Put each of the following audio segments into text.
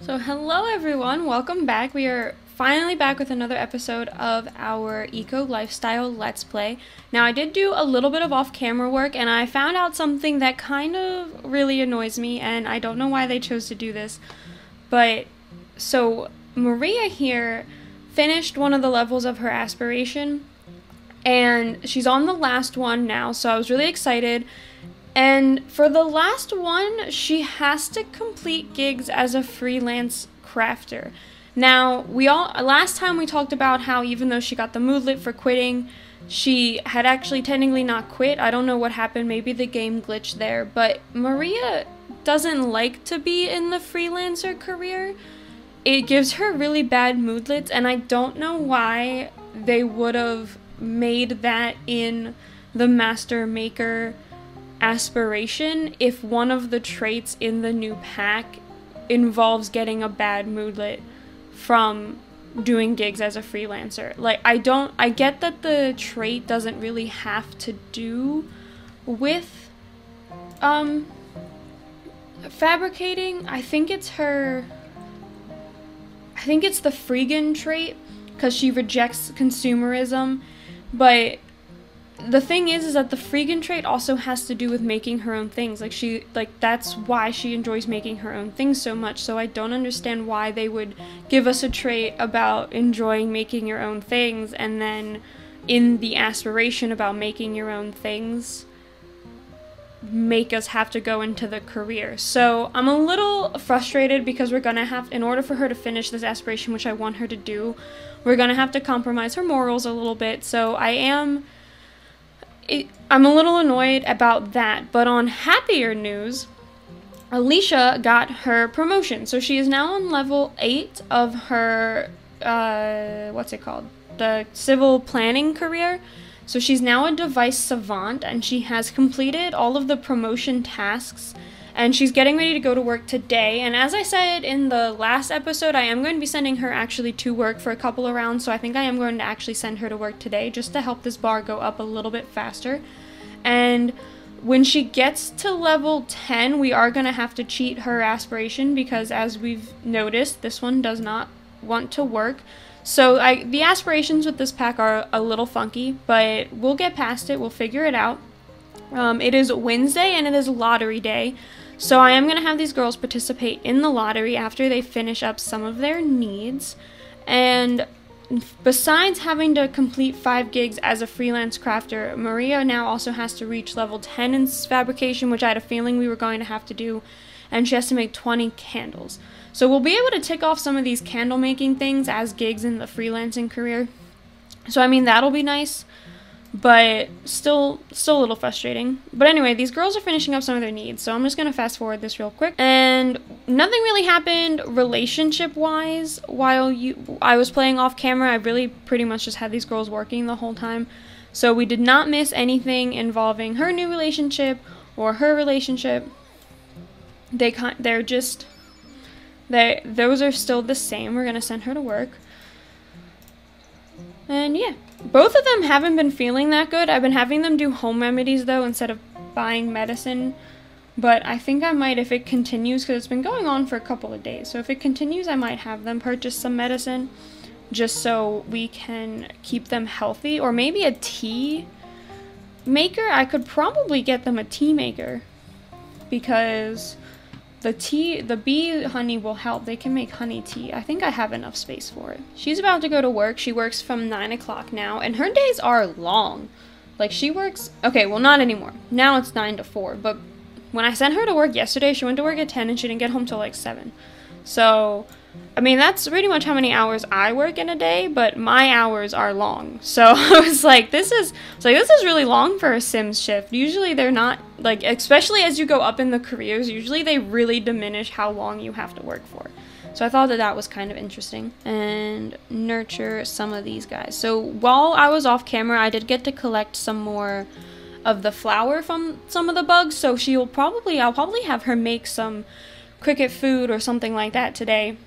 So hello everyone, welcome back. We are finally back with another episode of our Eco Lifestyle Let's Play. Now I did do a little bit of off-camera work and I found out something that kind of really annoys me, and I don't know why they chose to do this. But, so Maria here finished one of the levels of her aspiration and she's on the last one now, so I was really excited. And for the last one, she has to complete gigs as a freelance crafter. Now, last time we talked about how even though she got the moodlet for quitting, she had actually technically not quit. I don't know what happened, maybe the game glitched there, but Maria doesn't like to be in the freelancer career. It gives her really bad moodlets, and I don't know why they would have made that in the Master Maker aspiration if one of the traits in the new pack involves getting a bad moodlet from doing gigs as a freelancer. Like, I get that the trait doesn't really have to do with fabricating. I think it's the Freegan trait, because she rejects consumerism, but the thing is that the Freegan trait also has to do with making her own things. That's why she enjoys making her own things so much. So I don't understand why they would give us a trait about enjoying making your own things, and then in the aspiration about making your own things, make us have to go into the career. So I'm a little frustrated because we're gonna have, in order for her to finish this aspiration, which I want her to do, we're gonna have to compromise her morals a little bit. So I'm a little annoyed about that, but on happier news, Alicia got her promotion. So she is now on level 8 of her, what's it called? The civil planning career. So she's now a device savant, and she has completed all of the promotion tasks, and she's getting ready to go to work today. And as I said in the last episode, I am going to be sending her actually to work for a couple of rounds, so I think I am going to actually send her to work today just to help this bar go up a little bit faster. And when she gets to level 10, we are going to have to cheat her aspiration, because as we've noticed, this one does not want to work. So the aspirations with this pack are a little funky, but we'll get past it, we'll figure it out. It is Wednesday and it is lottery day. So I am going to have these girls participate in the lottery after they finish up some of their needs. And besides having to complete 5 gigs as a freelance crafter, Maria now also has to reach level 10 in fabrication, which I had a feeling we were going to have to do. And she has to make 20 candles. So we'll be able to tick off some of these candle making things as gigs in the freelancing career. So I mean, that'll be nice. But still a little frustrating. But anyway, these girls are finishing up some of their needs, so I'm just gonna fast forward this real quick. And nothing really happened relationship-wise while I was playing off camera. I really pretty much just had these girls working the whole time. So we did not miss anything involving her new relationship or her relationship. Those are still the same. We're gonna send her to work. And yeah, both of them haven't been feeling that good. I've been having them do home remedies though instead of buying medicine. But I think I might, if it continues, because it's been going on for a couple of days. So if it continues, I might have them purchase some medicine just so we can keep them healthy. Or maybe a tea maker. I could probably get them a tea maker, because the bee honey will help. They can make honey tea. I think I have enough space for it. She's about to go to work. She works from 9 o'clock now, and her days are long. Like, she works, okay, well, not anymore. Now it's 9 to 4, but when I sent her to work yesterday, she went to work at 10 and she didn't get home till like 7. So, I mean, that's pretty much how many hours I work in a day, but my hours are long. So I was like, this is really long for a Sims shift. Usually they're not, like, especially as you go up in the careers, usually they really diminish how long you have to work for. So I thought that was kind of interesting. And nurture some of these guys. So while I was off camera, I did get to collect some more of the flour from some of the bugs. So I'll probably have her make some cricket food or something like that today.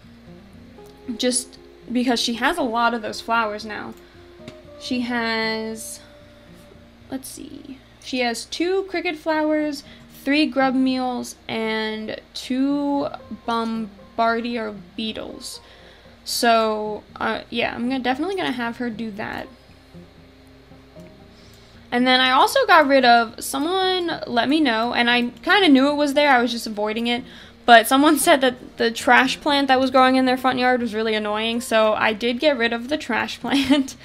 Just because she has a lot of those flowers now. She has, let's see, she has 2 cricket flowers, 3 grub meals, and 2 bardier beetles. So, yeah, I'm definitely gonna have her do that. And then I also got rid of, someone let me know, and I kind of knew it was there, I was just avoiding it, but someone said that the trash plant that was growing in their front yard was really annoying, so I did get rid of the trash plant.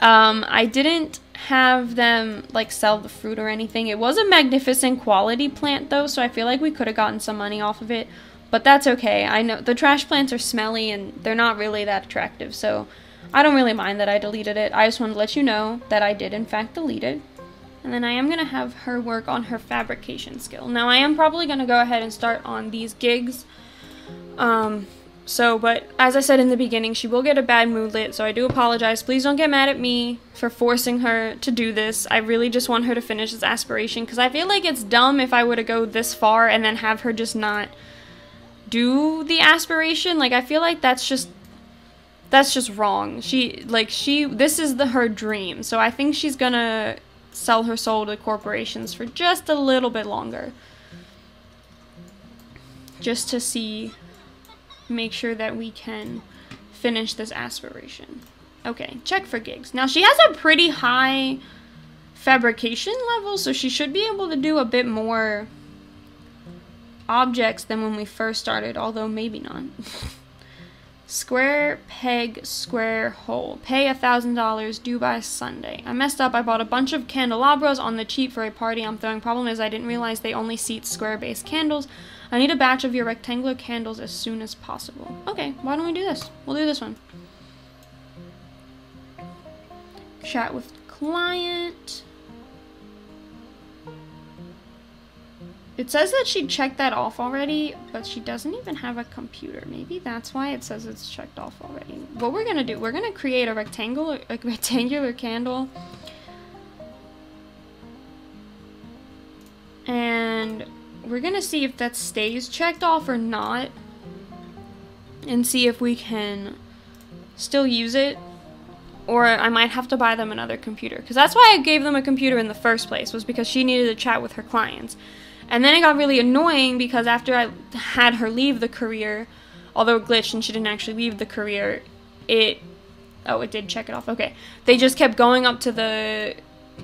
I didn't have them, like, sell the fruit or anything. It was a magnificent quality plant, though, so I feel like we could have gotten some money off of it, but that's okay. I know the trash plants are smelly, and they're not really that attractive, so I don't really mind that I deleted it. I just wanted to let you know that I did, in fact, delete it. And then I am going to have her work on her fabrication skill. Now, I am probably going to go ahead and start on these gigs. But as I said in the beginning, she will get a bad moodlet, so I do apologize. Please don't get mad at me for forcing her to do this. I really just want her to finish this aspiration, because I feel like it's dumb if I were to go this far and then have her just not do the aspiration. Like, I feel like that's just wrong. This is her dream, so I think she's gonna sell her soul to corporations for just a little bit longer. Just to make sure that we can finish this aspiration. Okay, check for gigs. Now, she has a pretty high fabrication level, so she should be able to do a bit more objects than when we first started, although maybe not. Square peg, square hole. Pay $1,000, due by Sunday. I messed up. I bought a bunch of candelabras on the cheap for a party I'm throwing. Problem is I didn't realize they only seat square-based candles. I need a batch of your rectangular candles as soon as possible. Okay, why don't we do this? We'll do this one. Chat with client. It says that she checked that off already, but she doesn't even have a computer. Maybe that's why it says it's checked off already. What we're gonna do, we're gonna create a rectangular candle. And we're gonna see if that stays checked off or not. And see if we can still use it. Or I might have to buy them another computer. Because that's why I gave them a computer in the first place, was because she needed to chat with her clients. And then it got really annoying because after I had her leave the career, although it glitched and she didn't actually leave the career, it did check it off. Okay. They just kept going up to the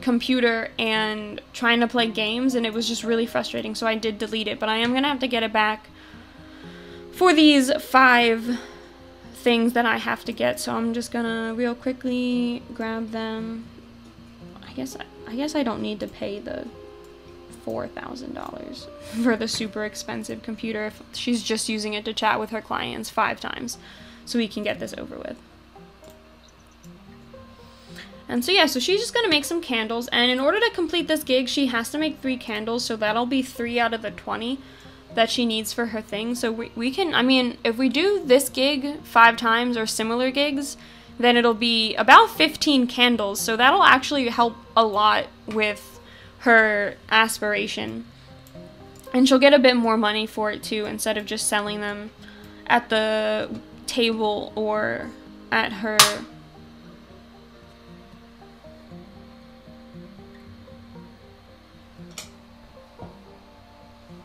computer and trying to play games, and it was just really frustrating, so I did delete it. But I am going to have to get it back for these 5 things that I have to get, so I'm just going to real quickly grab them. I guess I don't need to pay the $4,000 for the super expensive computer if she's just using it to chat with her clients 5 times, so we can get this over with. And so yeah, so she's just gonna make some candles, and in order to complete this gig she has to make 3 candles, so that'll be 3 out of the 20 that she needs for her thing. So we can, I mean, if we do this gig 5 times or similar gigs, then it'll be about 15 candles, so that'll actually help a lot with her aspiration, and she'll get a bit more money for it too, instead of just selling them at the table or at her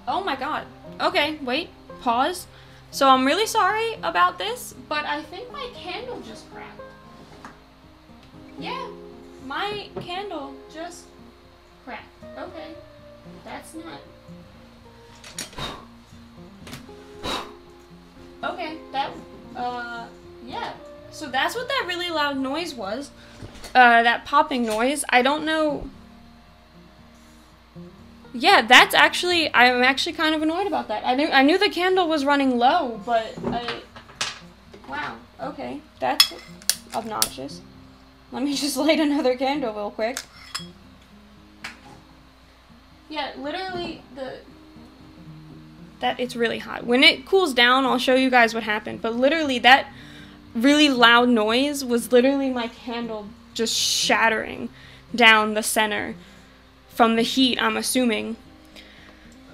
oh my god. Okay, wait, pause. So I'm really sorry about this, but I think my candle just cracked. Yeah, my candle just cracked. Okay, that's not... Okay, that, yeah. So that's what that really loud noise was. That popping noise. I don't know... Yeah, that's actually... I'm actually kind of annoyed about that. I knew the candle was running low, but wow, okay. That's obnoxious. Let me just light another candle real quick. Yeah, literally, it's really hot. When it cools down, I'll show you guys what happened. But literally, that really loud noise was literally my candle just shattering down the center from the heat, I'm assuming.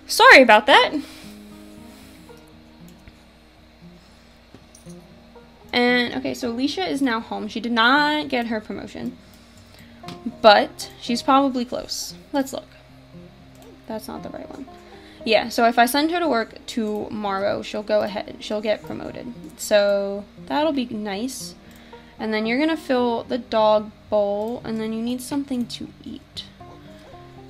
Sorry about that. And, okay, so Alicia is now home. She did not get her promotion, but she's probably close. Let's look. That's not the right one. Yeah, so if I send her to work tomorrow, she'll go ahead, she'll get promoted. So that'll be nice. And then you're gonna fill the dog bowl, and then you need something to eat.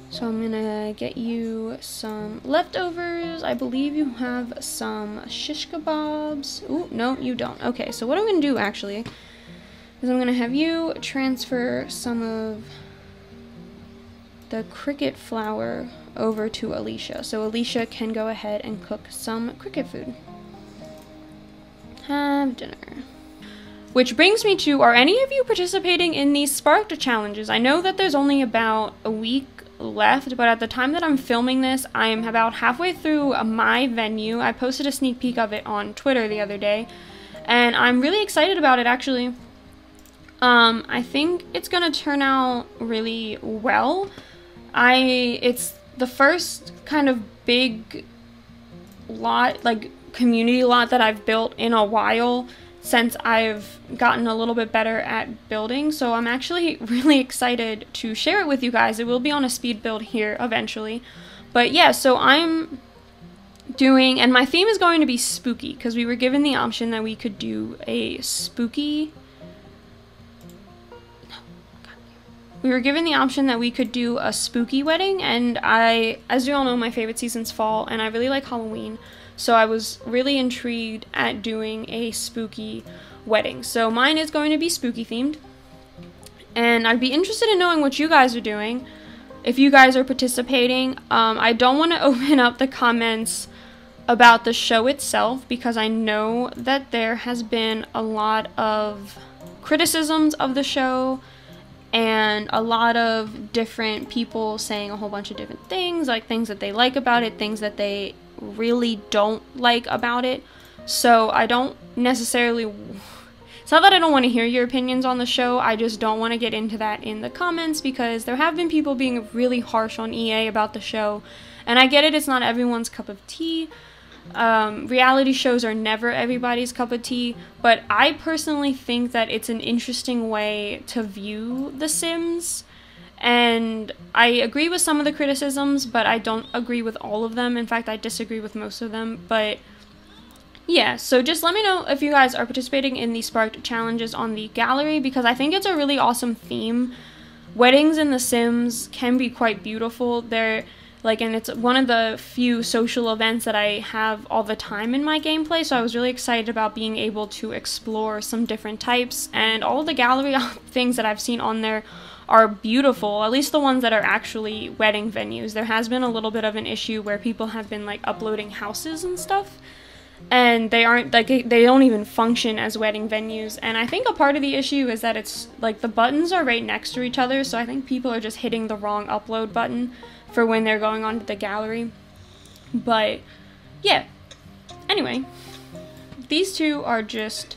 So I'm gonna get you some leftovers. I believe you have some shish kebabs. Ooh, no, you don't. Okay, so what I'm gonna do actually is I'm gonna have you transfer some of the cricket flour over to Alicia. So Alicia can go ahead and cook some cricket food. Have dinner. Which brings me to, are any of you participating in these Sparked challenges? I know that there's only about a week left, but at the time that I'm filming this, I'm about halfway through my venue. I posted a sneak peek of it on Twitter the other day, and I'm really excited about it actually. I think it's gonna turn out really well. It's the first kind of big lot, like community lot that I've built in a while since I've gotten a little bit better at building, so I'm actually really excited to share it with you guys. It will be on a speed build here eventually, but yeah, so I'm doing, and my theme is going to be spooky, because we were given the option that we could do a spooky, we were given the option that we could do a spooky wedding, and as you all know, my favorite season's fall, and I really like Halloween. So I was really intrigued at doing a spooky wedding. So mine is going to be spooky themed. And I'd be interested in knowing what you guys are doing, if you guys are participating. I don't want to open up the comments about the show itself, because I know that there has been a lot of criticisms of the show and a lot of different people saying a whole bunch of different things, like things that they like about it, things that they really don't like about it. So I don't necessarily, it's not that I don't want to hear your opinions on the show, I just don't want to get into that in the comments, because there have been people being really harsh on EA about the show, and I get it, it's not everyone's cup of tea. Reality shows are never everybody's cup of tea, but I personally think that it's an interesting way to view The Sims, and I agree with some of the criticisms, but I don't agree with all of them. In fact, I disagree with most of them, but yeah, so just let me know if you guys are participating in the Sparked challenges on the gallery, because I think it's a really awesome theme. Weddings in The Sims can be quite beautiful. They're like, and it's one of the few social events that I have all the time in my gameplay, so I was really excited about being able to explore some different types, and all of the gallery things that I've seen on there are beautiful, at least the ones that are actually wedding venues. There has been a little bit of an issue where people have been like uploading houses and stuff, and they aren't, like, they don't even function as wedding venues. And I think a part of the issue is that it's like the buttons are right next to each other, so I think people are just hitting the wrong upload button for when they're going onto the gallery. But yeah, anyway, these two are just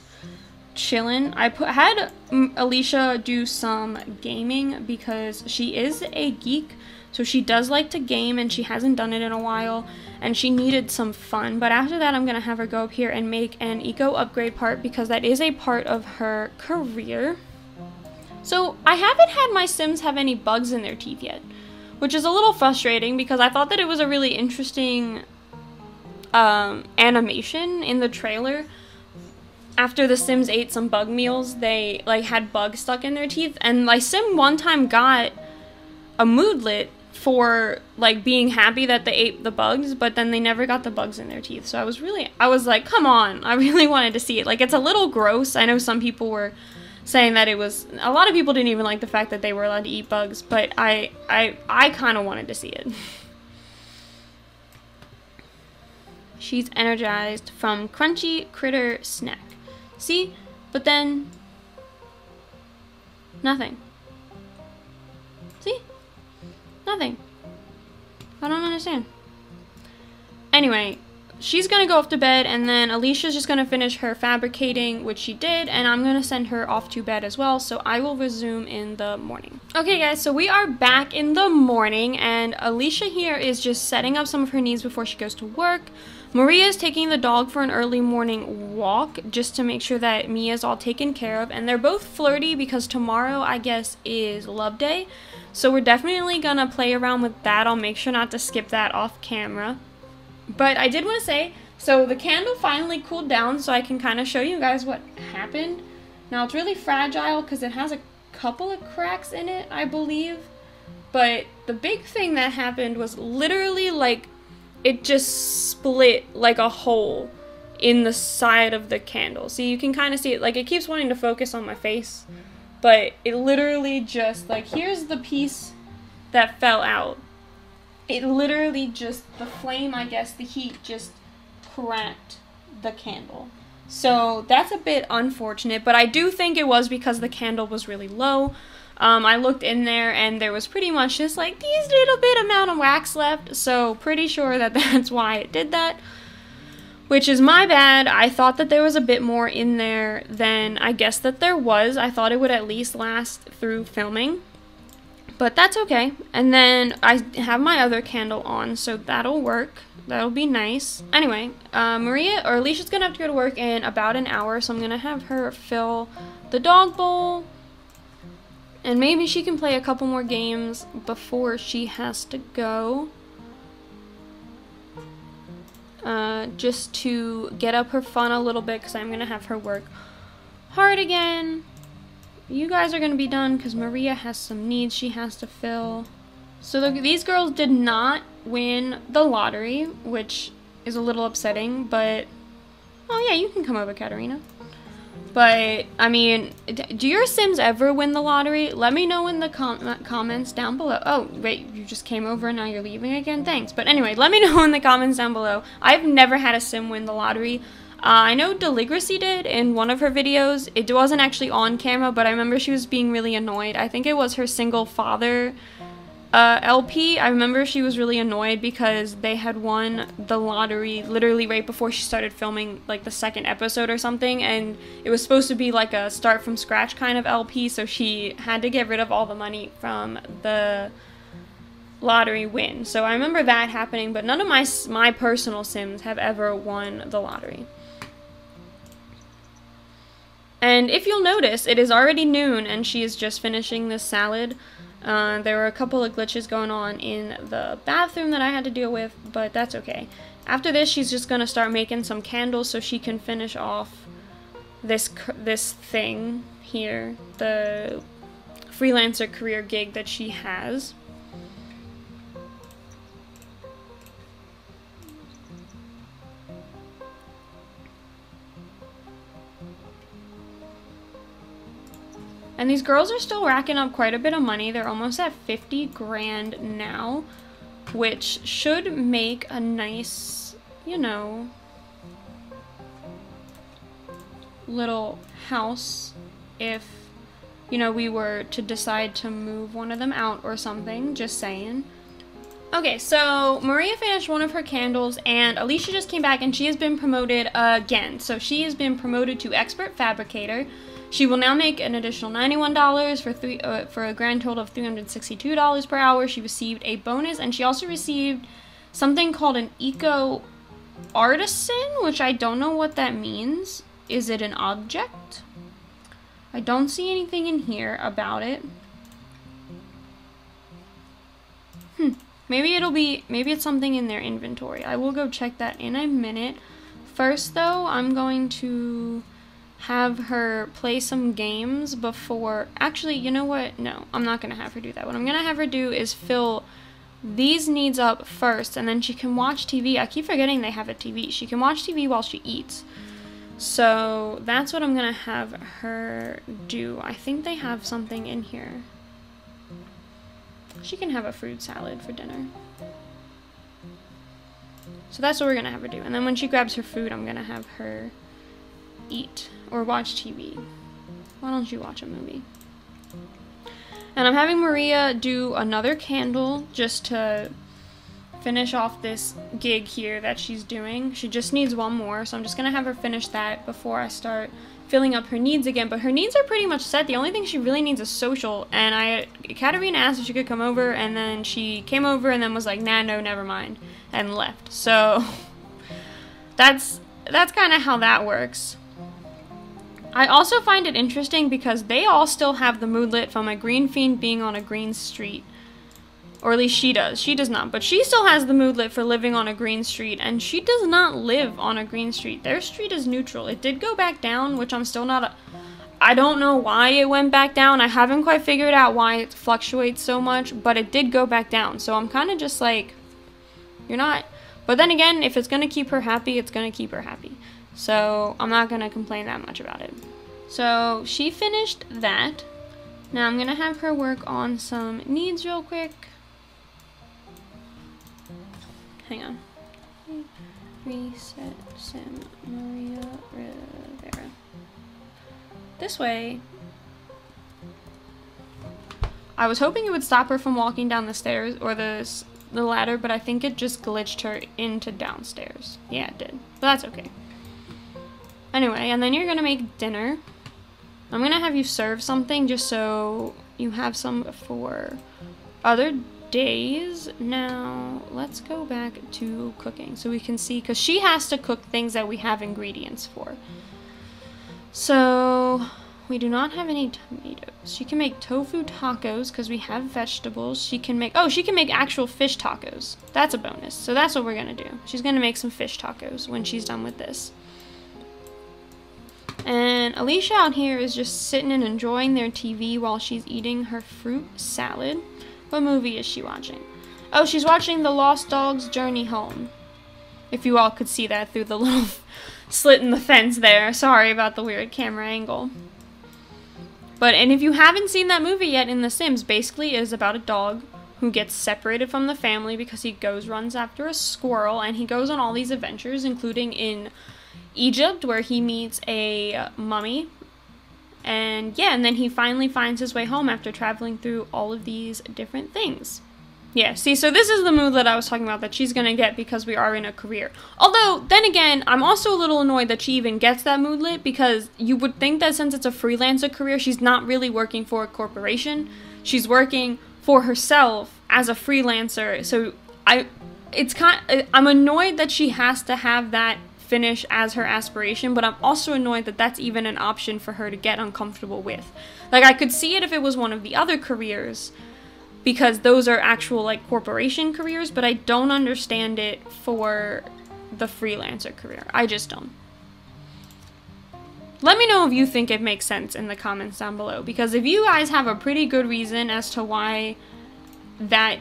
chilling. I had Alicia do some gaming because she is a geek, so she does like to game, and she hasn't done it in a while, and she needed some fun. But after that, I'm gonna have her go up here and make an eco upgrade part, because that is a part of her career. So I haven't had my Sims have any bugs in their teeth yet, which is a little frustrating, because I thought that it was a really interesting animation in the trailer. After the Sims ate some bug meals, they like had bugs stuck in their teeth, and my Sim one time got a moodlet for like being happy that they ate the bugs, but then they never got the bugs in their teeth. So I was like, come on, I really wanted to see it. Like, it's a little gross. I know some people were saying that it was, a lot of people didn't even like the fact that they were allowed to eat bugs, but I kind of wanted to see it. She's energized from crunchy critter snack. See? But then nothing. See? Nothing. I don't understand. Anyway, she's gonna go off to bed, and then Alicia's just gonna finish her fabricating, which she did, and I'm gonna send her off to bed as well, so I will resume in the morning. Okay guys, so we are back in the morning, and Alicia here is just setting up some of her needs before she goes to work. Maria is taking the dog for an early morning walk just to make sure that Mia's all taken care of, and they're both flirty because tomorrow, I guess, is Love Day, so we're definitely gonna play around with that. I'll make sure not to skip that off camera. But I did want to say, so the candle finally cooled down, so I can kind of show you guys what happened. Now, it's really fragile because it has a couple of cracks in it, I believe. But the big thing that happened was literally, like, it just split like a hole in the side of the candle. See, you can kind of see it. Like, it keeps wanting to focus on my face. But it literally just, like, here's the piece that fell out. It literally just, the flame, I guess, the heat just cracked the candle. So that's a bit unfortunate, but I do think it was because the candle was really low. I looked in there and there was pretty much just like these little bit amount of wax left, so pretty sure that that's why it did that, which is my bad. I thought that there was a bit more in there than I guess that there was. I thought it would at least last through filming, but that's okay. And then I have my other candle on, so that'll work. That'll be nice. Anyway, Alicia's gonna have to go to work in about an hour, so I'm gonna have her fill the dog bowl. And maybe she can play a couple more games before she has to go. Just to get up her fun a little bit, because I'm going to have her work hard again. You guys are going to be done because Maria has some needs she has to fill. So these girls did not win the lottery, which is a little upsetting, but... Oh yeah, you can come over, Katarina. But, I mean, do your Sims ever win the lottery? Let me know in the comments down below. Oh, wait, you just came over and now you're leaving again? Thanks. But anyway, let me know in the comments down below. I've never had a Sim win the lottery. I know Deligracy did in one of her videos. It wasn't actually on camera, but I remember she was being really annoyed. I think it was her single father LP. I remember she was really annoyed because they had won the lottery literally right before she started filming like the second episode or something, and it was supposed to be like a start from scratch kind of LP, so she had to get rid of all the money from the lottery win. So I remember that happening, but none of my personal Sims have ever won the lottery. And if you'll notice, it is already noon and she is just finishing this salad. There were a couple of glitches going on in the bathroom that I had to deal with, but that's okay. After this, she's just going to start making some candles so she can finish off this thing here, the freelancer career gig that she has. And these girls are still racking up quite a bit of money. They're almost at 50 grand now, which should make a nice, you know, little house if, you know, we were to decide to move one of them out or something, just saying. Okay, so Maria finished one of her candles and Alicia just came back and she has been promoted again. So she has been promoted to expert fabricator. She will now make an additional $91 for a grand total of $362 per hour. She received a bonus, and she also received something called an eco artisan, which I don't know what that means. Is it an object? I don't see anything in here about it. Maybe it's something in their inventory. I will go check that in a minute. First, though, I'm going to have her play some games before... Actually, you know what? No, I'm not going to have her do that. What I'm going to have her do is fill these needs up first, and then she can watch TV. I keep forgetting they have a TV. She can watch TV while she eats. So that's what I'm going to have her do. I think they have something in here. She can have a fruit salad for dinner. So that's what we're going to have her do. And then when she grabs her food, I'm going to have her eat or watch TV. Why don't you watch a movie? And I'm having Maria do another candle just to finish off this gig here that she's doing. She just needs one more, so I'm just gonna have her finish that before I start filling up her needs again. But her needs are pretty much set. The only thing she really needs is social, and Katarina asked if she could come over, and then she came over and then was like, nah, no, never mind, and left. So that's kind of how that works. I also find it interesting because they all still have the moodlet from a green fiend being on a green street. Or at least she does. She does not. But she still has the moodlet for living on a green street. And she does not live on a green street. Their street is neutral. It did go back down, which I'm still not... I don't know why it went back down. I haven't quite figured out why it fluctuates so much. But it did go back down. So I'm kind of just like... You're not... But then again, if it's going to keep her happy, it's going to keep her happy. So I'm not going to complain that much about it. So she finished that. Now I'm going to have her work on some needs real quick. Hang on. Reset Sim Maria Rivera. This way. I was hoping it would stop her from walking down the stairs or the ladder, but I think it just glitched her into downstairs. Yeah, it did. But that's okay. Anyway, and then you're gonna make dinner. I'm gonna have you serve something just so you have some for other days. Now, let's go back to cooking so we can see, because she has to cook things that we have ingredients for. So, we do not have any tomatoes. She can make tofu tacos because we have vegetables. She can make, oh, she can make actual fish tacos. That's a bonus. So that's what we're gonna do. She's gonna make some fish tacos when she's done with this. And Alicia out here is just sitting and enjoying their TV while she's eating her fruit salad. What movie is she watching? Oh, she's watching The Lost Dog's Journey Home. If you all could see that through the little slit in the fence there. Sorry about the weird camera angle. But, and if you haven't seen that movie yet in The Sims, basically it is about a dog who gets separated from the family because he runs after a squirrel, and he goes on all these adventures, including in Egypt, where he meets a mummy. And yeah, and then he finally finds his way home after traveling through all of these different things. Yeah, see, so this is the mood that I was talking about that she's gonna get because we are in a career. Although, then again, I'm also a little annoyed that she even gets that moodlet, because you would think that since it's a freelancer career, she's not really working for a corporation. She's working for herself as a freelancer. So I'm annoyed that she has to have that finish as her aspiration, but I'm also annoyed that that's even an option for her to get uncomfortable with. Like, I could see it if it was one of the other careers, because those are actual, like, corporation careers, but I don't understand it for the freelancer career. I just don't. Let me know if you think it makes sense in the comments down below, because if you guys have a pretty good reason as to why that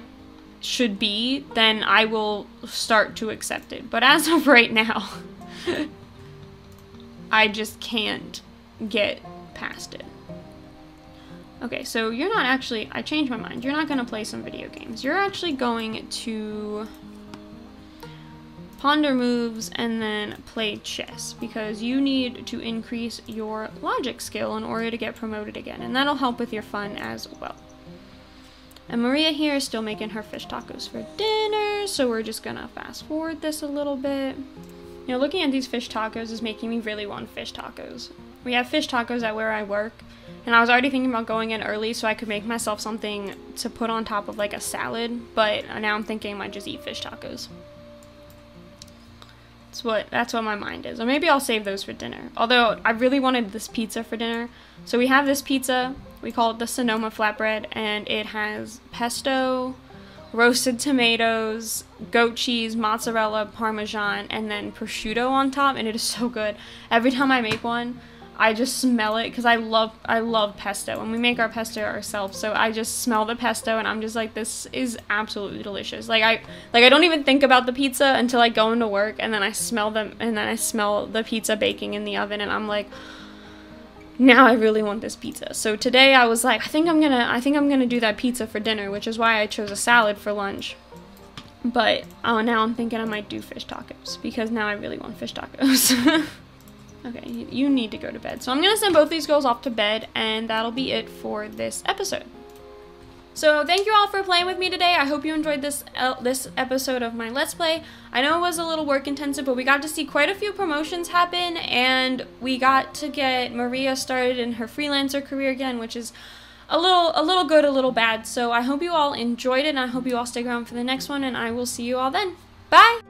should be, then I will start to accept it. But as of right now, I just can't get past it. Okay, so you're not actually, I changed my mind. You're not going to play some video games. You're actually going to ponder moves and then play chess, because you need to increase your logic skill in order to get promoted again, and that'll help with your fun as well. And Maria here is still making her fish tacos for dinner, so we're just gonna fast forward this a little bit. You know, looking at these fish tacos is making me really want fish tacos. We have fish tacos at where I work, and I was already thinking about going in early so I could make myself something to put on top of like a salad, but now I'm thinking I might just eat fish tacos. That's what my mind is. Or maybe I'll save those for dinner. Although I really wanted this pizza for dinner. So we have this pizza. We call it the Sonoma flatbread, and it has pesto, roasted tomatoes, goat cheese, mozzarella, parmesan, and then prosciutto on top, and it is so good. Every time I make one, I just smell it, because I love pesto, and we make our pesto ourselves, so I just smell the pesto, and I'm just like, this is absolutely delicious. Like I don't even think about the pizza until I go into work, and then I smell them, and then I smell the pizza baking in the oven, and I'm like, now I really want this pizza. So today I was like, I think I'm gonna do that pizza for dinner, which is why I chose a salad for lunch. But now I'm thinking I might do fish tacos, because now I really want fish tacos. Okay, you need to go to bed. So I'm gonna send both these girls off to bed, and that'll be it for this episode. So thank you all for playing with me today. I hope you enjoyed this episode of my Let's Play. I know it was a little work intensive, but we got to see quite a few promotions happen, and we got to get Maria started in her freelancer career again, which is a little good, a little bad. So I hope you all enjoyed it, and I hope you all stick around for the next one, and I will see you all then. Bye!